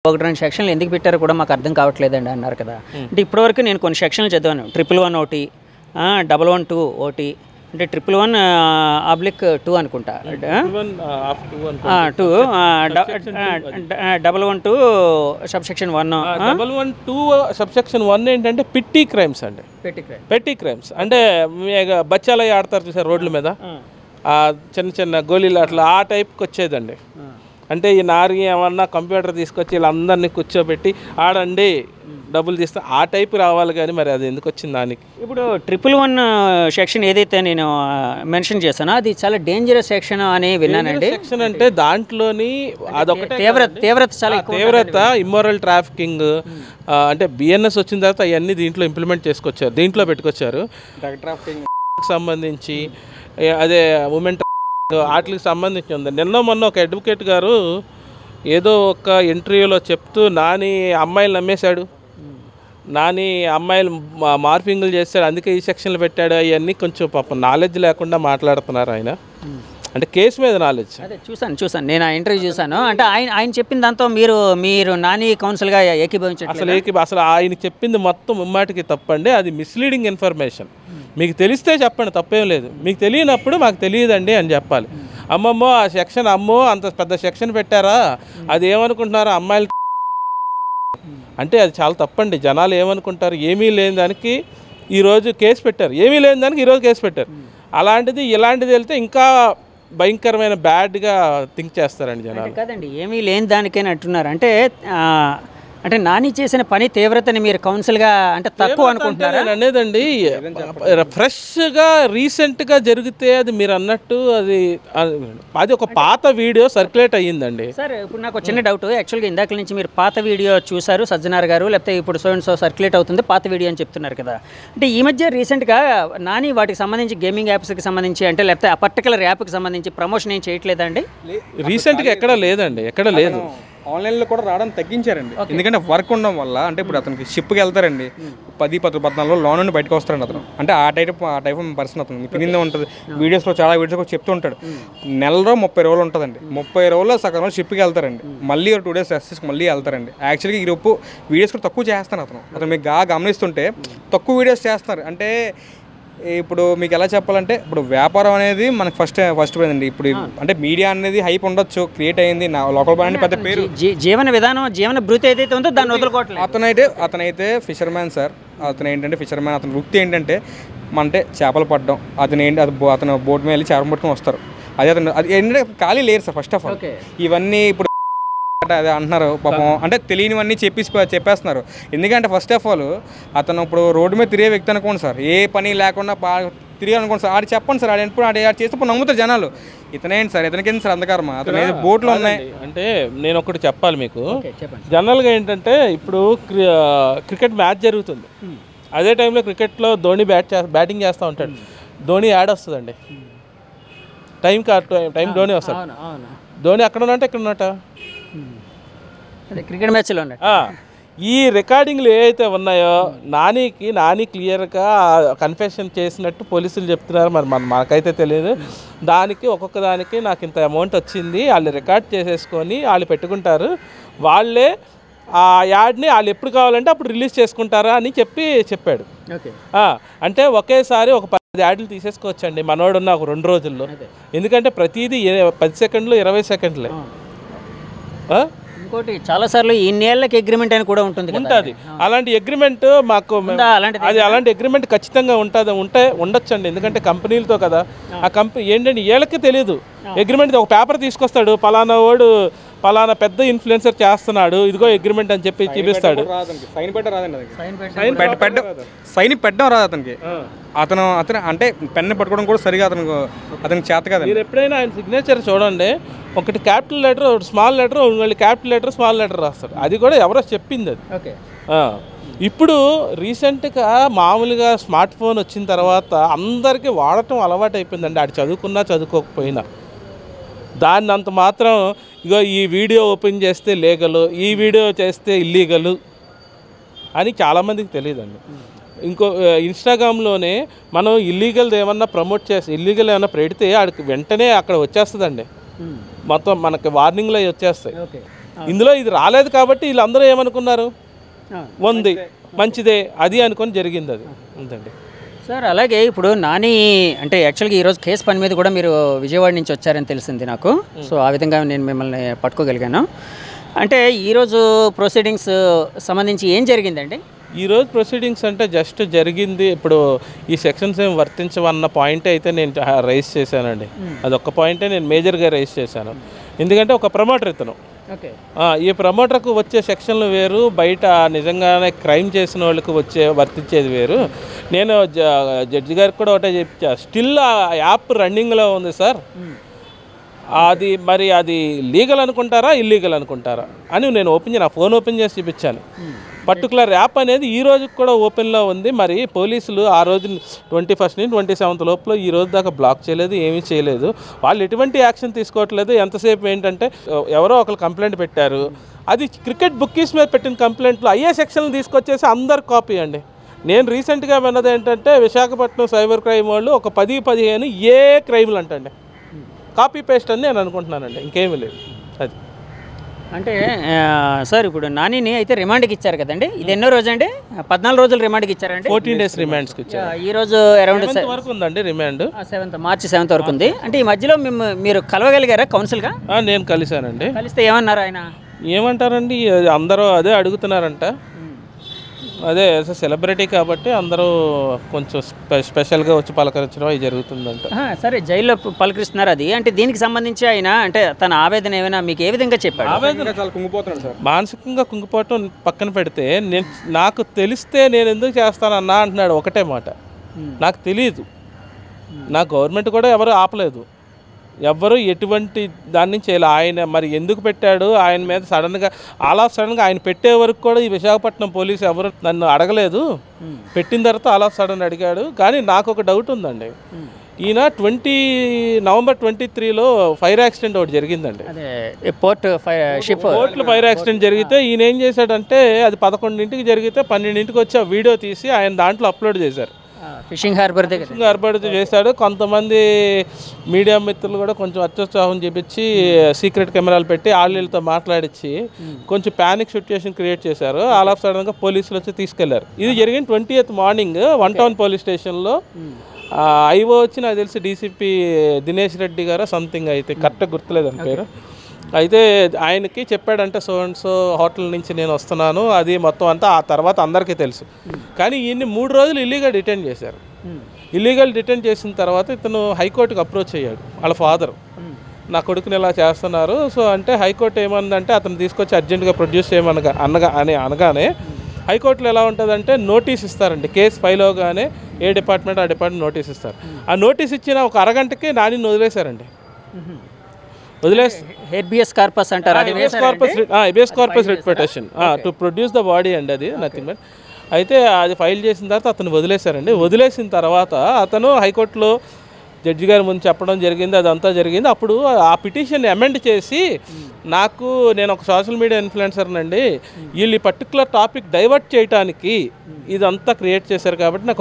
ఒకటి రెండు సెక్షన్లు ఎందుకు పెట్టారో కూడా మాకు అర్థం కావట్లేదండి అన్నారు కదా. అంటే ఇప్పటివరకు నేను కొన్ని సెక్షన్లు చదివాను. 111 ఒకటి, 112 ఒకటి, అంటే 111/2 అనుకుంటా, 2 112 సబ్సెక్షన్ 1. 112 సబ్సెక్షన్ 1 ఏంటంటే పిట్టి క్రైమ్స్ అండి. పెట్టి క్రైమ్స్ అంటే బచ్చాలు ఆడతారు చూసారు రోడ్ల మీద, చిన్న చిన్న గోళీలు అట్లా ఆ టైప్కి వచ్చేదండి. అంటే ఈ నారి ఏమన్నా కంప్యూటర్ తీసుకొచ్చి వీళ్ళందరినీ కూర్చోబెట్టి ఆడండి డబ్బులు తీస్తే ఆ టైప్ రావాలి, కానీ మరి అది ఎందుకు వచ్చింది దానికి. ఇప్పుడు 111 సెక్షన్ ఏదైతే నేను మెన్షన్ చేశానో అది చాలా డేంజరస్ సెక్షన్ అని విన్నానండి. సెక్షన్ అంటే దాంట్లోని అదొకటి తీవ్రత చాలా తీవ్రత, ఇమ్మోరల్ ట్రాఫికింగ్, అంటే బిఎన్ఎస్ వచ్చిన తర్వాత అవన్నీ దీంట్లో ఇంప్లిమెంట్ చేసుకొచ్చారు, దీంట్లో పెట్టుకొచ్చారు. డ్రగ్ ట్రాఫికింగ్ సంబంధించి, అదే ఉమెన్ వాటికి సంబంధించి ఉంది. మొన్న ఒక అడ్వకేట్ గారు ఏదో ఒక ఇంటర్వ్యూలో చెప్తూ నాని అమ్మాయిలు నమ్మేశాడు, నాని అమ్మాయిలు మార్పింగ్లు చేస్తాడు, అందుకే ఈ సెక్షన్లు పెట్టాడు, అవన్నీ కొంచెం పాపం నాలెడ్జ్ లేకుండా మాట్లాడుతున్నారు ఆయన. అంటే కేసు మీద నాలెడ్జ్. అదే చూసాను నేను ఆ ఇంటర్వ్యూ చూసాను. అంటే ఆయన చెప్పిన దాంతో మీరు నాని కౌన్సిల్గా ఏకీభవించారు. అసలు ఆయన చెప్పింది మొత్తం ముమ్మాటికి తప్పండి. అది మిస్లీడింగ్ ఇన్ఫర్మేషన్. మీకు తెలిస్తే చెప్పండి, తప్పేం లేదు. మీకు తెలియనప్పుడు మాకు తెలియదండి అని చెప్పాలి. అమ్మమ్మో ఆ సెక్షన్, అమ్మో అంత పెద్ద సెక్షన్ పెట్టారా, అది ఏమనుకుంటున్నారో అమ్మాయిలు అంటే అది చాలా తప్పండి. జనాలు ఏమనుకుంటారు, ఏమీ లేని దానికి ఈరోజు కేసు పెట్టారు, ఏమీ లేని దానికి ఈరోజు కేసు పెట్టారు. అలాంటిది ఇలాంటిది వెళ్తే ఇంకా భయంకరమైన బ్యాడ్గా థింక్ చేస్తారండి జనాలు. కాదండి, ఏమీ లేని దానికైనా అంటున్నారు. అంటే నాని చేసిన పని తీవ్రతని మీరు కౌన్సిల్గా అంటే తక్కువ అనుకుంటున్నారా అనేదండి. ఫ్రెష్గా రీసెంట్గా జరిగితే అది మీరు అన్నట్టు అది ఒక పాత వీడియో సర్క్యులేట్ అయ్యిందండి. సార్ ఇప్పుడు నాకు చిన్న డౌట్. యాక్చువల్గా ఇందాక నుంచి మీరు పాత వీడియో చూసారు సజ్జనార్ గారు, లేకపోతే ఇప్పుడు సో సర్క్యులేట్ అవుతుంది పాత వీడియో అని చెప్తున్నారు కదా. అంటే ఈ మధ్య రీసెంట్గా నాని వాటికి సంబంధించి గేమింగ్ యాప్స్కి సంబంధించి అంటే లేకపోతే ఆ పర్టికులర్ యాప్కి సంబంధించి ప్రమోషన్ ఏం చేయట్లేదండి రీసెంట్గా? ఎక్కడ లేదండి, ఎక్కడ లేదు. ఆన్లైన్లో కూడా రావడం తగ్గించారండి. ఎందుకంటే వర్క్ ఉండడం వల్ల. అంటే ఇప్పుడు అతనికి షిప్కి వెళ్తారండి, 10-14 లోన్ నుండి బయటకు వస్తారండి అతను. అంటే ఆ టైప్ పర్సన్ అతను. మీకు తినిందే ఉంటుంది. వీడియోస్లో చాలా వీడియోస్ చెప్తూ ఉంటాడు. నెలలో 30 రోజులు ఉంటుందండి. 30 రోజుల్లో సగం రోజు షిప్కి వెళ్తారండి, మళ్ళీ 2 డేస్ రెస్ట్ మళ్ళీ వెళ్తారండి. యాక్చువల్గా ఈ రూపు వీడియోస్ కూడా తక్కువ చేస్తాను అతను మీకు గమనిస్తుంటే తక్కువ వీడియోస్ చేస్తున్నారు. అంటే ఇప్పుడు మీకు ఎలా చెప్పాలంటే, ఇప్పుడు వ్యాపారం అనేది మనకు ఫస్ట్ పోయిందండి. ఇప్పుడు అంటే మీడియా అనేది హైప్ ఉండొచ్చు, క్రియేట్ అయింది, నా లోకల్ బాండ్ పెద్ద పేరు, జీవన విధానం, జీవన భృతి ఏదైతే ఉందో దాన్ని వదులుకోవట్లేదు. అతనైతే ఫిషర్మ్యాన్ సార్. అతను ఏంటంటే ఫిషర్మ్యాన్, అతని వృత్తి ఏంటంటే అంటే చేపలు పట్టడం. అతను బోట్ మీద వెళ్ళి చేపలు పట్టుకొని వస్తారు. అది ఏంటంటే ఖాళీ లేరు సార్. ఫస్ట్ ఆఫ్ ఆల్ ఇవన్నీ ఇప్పుడు అదే అంటున్నారు పాపం. అంటే తెలియనివన్నీ చెప్పేస్తున్నారు. ఎందుకంటే ఫస్ట్ ఆఫ్ ఆల్ అతను ఇప్పుడు రోడ్డు మీద తిరిగే వ్యక్తి అనుకోండి సార్, ఏ పని లేకుండా తిరిగానుకోండి సార్, ఆడు చెప్పండి సార్, ఆడు చేస్తే నమ్ముతారు జనాలు. ఇతనేంటి సార్, ఇతనికేంటి సార్ అంధకారమా? అతను బోట్లు ఉన్నాయి. అంటే నేను ఒకటి చెప్పాలి మీకు. జనరల్గా ఏంటంటే ఇప్పుడు క్రికెట్ మ్యాచ్ జరుగుతుంది, అదే టైంలో క్రికెట్లో ధోని బ్యాటింగ్ చేస్తూ ఉంటాడు. ధోని యాడ్ వస్తుందండి, టైం ధోని వస్తాడు. ధోని అక్కడ ఉన్నట్టు ఇక్కడ ఉన్నట్ట క్రికెట్ మ్యాచ్లో ఈ రికార్డింగ్లు ఏవైతే ఉన్నాయో నాని క్లియర్గా కన్ఫెషన్ చేసినట్టు పోలీసులు చెప్తున్నారు. మరి మనకైతే తెలియదు. దానికి ఒక్కొక్క దానికి నాకు ఇంత అమౌంట్ వచ్చింది, వాళ్ళు రికార్డ్ చేసేసుకొని వాళ్ళు పెట్టుకుంటారు. వాళ్ళే ఆ యాడ్ని వాళ్ళు ఎప్పుడు కావాలంటే అప్పుడు రిలీజ్ చేసుకుంటారా అని చెప్పాడు. అంటే ఒకేసారి ఒక 10 యాడ్లు తీసేసుకోవచ్చండి మనోడున్న ఒక 2 రోజుల్లో. ఎందుకంటే ప్రతిదీ 10 సెకండ్లు 20 సెకండ్లే. ఇంకోటి చాలాసార్లు ఇన్నేళ్ళకి అగ్రిమెంట్ అని కూడా ఉంటుంది. అలాంటి అగ్రిమెంట్ మాకు అలాంటి అగ్రిమెంట్ ఖచ్చితంగా ఉండొచ్చండి. ఎందుకంటే కంపెనీలతో కదా. ఆ కంపెనీ ఏంటంటే వీళ్ళకి తెలియదు అగ్రిమెంట్. ఒక పేపర్ తీసుకొస్తాడు, పలానా వాడు పలానా పెద్ద ఇన్ఫ్లుయెన్సర్ చేస్తున్నాడు, ఇదిగో అగ్రిమెంట్ అని చెప్పి చూపిస్తాడు. సైన్ పెట్టడం రాదు అతనికి. అతను అంటే పెన్ను పట్టుకోవడం కూడా సరిగా అతనికి చేత కదా. మీరు ఎప్పుడైనా ఆయన సిగ్నేచర్ చూడండి, ఒకటి క్యాపిటల్ లెటర్, ఒకటి స్మాల్ లెటర్, మళ్ళీ క్యాపిటల్ లెటర్ స్మాల్ లెటర్ రాస్తాడు. అది కూడా ఎవరో చెప్పింది అది. ఇప్పుడు రీసెంట్గా మామూలుగా స్మార్ట్ ఫోన్ వచ్చిన తర్వాత అందరికీ వాడటం అలవాటు అయిపోయిందండి. ఆడు చదువుకున్నా చదువుకోకపోయినా. దాన్ని అంత మాత్రం ఇగో ఈ వీడియో ఓపెన్ చేస్తే లీగలు, ఈ వీడియో చేస్తే ఇల్లీగలు అని చాలామందికి తెలియదండి. ఇంకో ఇన్స్టాగ్రామ్లోనే మనం ఇల్లీగల్ ఏమన్నా ప్రమోట్ చేస్తే, ఇల్లీగల్ ఏమన్నా పెడితే ఆడికి వెంటనే అక్కడ వచ్చేస్తుందండి, మొత్తం మనకి వార్నింగ్లు వచ్చేస్తాయి. ఇందులో ఇది రాలేదు కాబట్టి వీళ్ళందరూ ఏమనుకున్నారు, ఉంది మంచిదే అది అనుకొని జరిగింది, అది అంతండి సార్. అలాగే ఇప్పుడు నాని అంటే యాక్చువల్గా ఈరోజు కేసు పని మీద కూడా మీరు విజయవాడ నుంచి వచ్చారని తెలిసింది నాకు. సో ఆ విధంగా నేను మిమ్మల్ని పట్టుకోగలిగాను. అంటే ఈరోజు ప్రొసీడింగ్స్ సంబంధించి ఏం జరిగిందండి? ఈరోజు ప్రొసీడింగ్స్ అంటే జస్ట్ జరిగింది, ఇప్పుడు ఈ సెక్షన్స్ ఏం వర్తించవన్న పాయింట్ అయితే నేను రైజ్ చేశానండి. అదొక్క పాయింటే నేను మేజర్గా రైజ్ చేశాను. ఎందుకంటే ఒక ప్రమోటర్ ఇతను, ఈ ప్రమోటర్కు వచ్చే సెక్షన్లు వేరు, బయట నిజంగానే క్రైమ్ చేసిన వాళ్ళకి వర్తించేది వేరు. నేను జడ్జి గారికి కూడా ఒకటే చెప్పా, స్టిల్ ఆ యాప్ రన్నింగ్లో ఉంది సార్, అది మరి అది లీగల్ అనుకుంటారా ఇల్లీగల్ అనుకుంటారా అని నేను నా ఫోన్ ఓపెన్ చేసి చూపించాను. పర్టికులర్ యాప్ అనేది ఈ రోజుకి కూడా ఓపెన్లో ఉంది. మరి పోలీసులు ఆ రోజు 21st నుంచి 27th లోపల ఈ రోజు దాకా బ్లాక్ చేయలేదు, ఏమీ చేయలేదు. వాళ్ళు ఎటువంటి యాక్షన్ తీసుకోవట్లేదు. ఎంతసేపు ఏంటంటే ఎవరో ఒకరు కంప్లైంట్ పెట్టారు, అది క్రికెట్ బుక్కీస్ మీద పెట్టిన కంప్లైంట్లు అయ్యే సెక్షన్లు తీసుకొచ్చేసి అందరు కాపీ అండి. నేను రీసెంట్గా విన్నది ఏంటంటే విశాఖపట్నం సైబర్ క్రైమ్ వాళ్ళు ఒక 10-15 ఏ క్రైమ్లు అంటండి కాపీ పేస్ట్ అని నేను అనుకుంటున్నానండి, ఇంకేమీ లేదు. అది అంటే సార్ ఇప్పుడు నానిని అయితే రిమాండ్కి ఇచ్చారు కదండి, ఇది ఎన్నో రోజు అండి? 14 రోజులు రిమాండ్కి ఇచ్చారండి. 14 days రిమాండ్స్కి ఇచ్చారు. ఈ రోజు అరౌండ్ వరకు ఉందండి రిమాండ్, March 7th వరకు ఉంది. అంటే ఈ మధ్యలో మీరు కలవగలిగారా కౌన్సిల్గా? నేను కలిశానండి. కలిస్తే ఏమన్నారు ఆయన? ఏమంటారండి, అందరూ అదే అడుగుతున్నారంట. అదే సెలబ్రిటీ కాబట్టి అందరూ కొంచెం స్పెషల్గా వచ్చి పలకరించడం అది జరుగుతుందంట. సరే, జైల్లో పలకరిస్తున్నారు. అది అంటే దీనికి సంబంధించి ఆయన అంటే తన ఆవేదన ఏమైనా మీకు ఏ విధంగా చెప్పాడు? ఆవేదన చాలా కుంగిపోతున్నాడు సార్. మానసికంగా కుంగిపోవటం పక్కన పెడితే, నాకు తెలిస్తే నేను ఎందుకు చేస్తానన్నా అంటున్నాడు. ఒకటే మాట, నాకు తెలియదు, నా గవర్నమెంట్ కూడా ఎవరు ఆపలేదు, ఎవ్వరు ఎటువంటి దాని నుంచి చేయలేదు. ఆయన మరి ఎందుకు పెట్టాడు, ఆయన మీద సడన్గా సడన్గా ఆయన పెట్టే వరకు కూడా ఈ విశాఖపట్నం పోలీసు ఎవరు నన్ను అడగలేదు. పెట్టిన తర్వాత సడన్ అడిగాడు. కానీ నాకు ఒక డౌట్ ఉందండి, ఈయన November 23లో ఫైర్ యాక్సిడెంట్ ఒకటి జరిగిందండి. పోర్ట్లో ఫైర్ యాక్సిడెంట్ జరిగితే ఈయన ఏం చేశాడంటే, అది 11ంటికి జరిగితే 12ంటికి వచ్చి ఆ వీడియో తీసి ఆయన దాంట్లో అప్లోడ్ చేశారు. ఫిషింగ్ హార్బర్ చేశాడు. కొంతమంది మీడియా మిత్రులు కూడా కొంచెం అత్యుత్సాహం చూపించి సీక్రెట్ కెమెరాలు పెట్టి ఆళ్ళతో మాట్లాడించి కొంచెం ప్యానిక్ సిచ్యుయేషన్ క్రియేట్ చేశారు. సడన్గా పోలీసులు వచ్చి తీసుకెళ్లారు. ఇది జరిగిన 20th మార్నింగ్ 1 Town పోలీస్ స్టేషన్లో. ఐఓ వచ్చి నాకు తెలిసి డీసీపీ దినేష్ రెడ్డి గారు సంథింగ్, అయితే కరెక్ట్గా గుర్తులేదు అని పేరు. అయితే ఆయనకి చెప్పాడంటే సో అండ్ సో హోటల్ నుంచి నేను వస్తున్నాను, అది మొత్తం అంతా ఆ తర్వాత అందరికీ తెలుసు. కానీ ఈయన్ని 3 రోజులు ఇల్లీగల్ డిటైన్ చేశారు. ఇల్లీగల్ డిటైన్ చేసిన తర్వాత ఇతను హైకోర్టుకి అప్రోచ్ అయ్యాడు. వాళ్ళ ఫాదర్, నా కొడుకుని ఇలా చేస్తున్నారు. సో అంటే హైకోర్టు ఏమందంటే అతను తీసుకొచ్చి అర్జెంటుగా ప్రొడ్యూస్ అనగానే హైకోర్టులో ఎలా ఉంటుందంటే నోటీస్ ఇస్తారండి. కేసు ఫైల్ అవగానే ఏ డిపార్ట్మెంట్ ఆ డిపార్ట్మెంట్ నోటీస్ ఇస్తారు. ఆ నోటీస్ ఇచ్చిన ఒక అరగంటకి నానిని వదిలేశారండి. హెబియస్ కార్పస్ అంటారు, habeas corpus writ petition to produce the body అండి, అది నథింగ్ బట్. అయితే అది ఫైల్ చేసిన తర్వాత అతను వదిలేశారండి. వదిలేసిన తర్వాత అతను హైకోర్టులో జడ్జి గారి ముందు చెప్పడం జరిగింది, అదంతా జరిగింది. అప్పుడు ఆ పిటిషన్ అమెండ్ చేసి, నేను ఒక సోషల్ మీడియా ఇన్ఫ్లుయెన్సర్నండి, వీళ్ళు ఈ పర్టికులర్ టాపిక్ డైవర్ట్ చేయడానికి ఇదంతా క్రియేట్ చేశారు కాబట్టి నాకు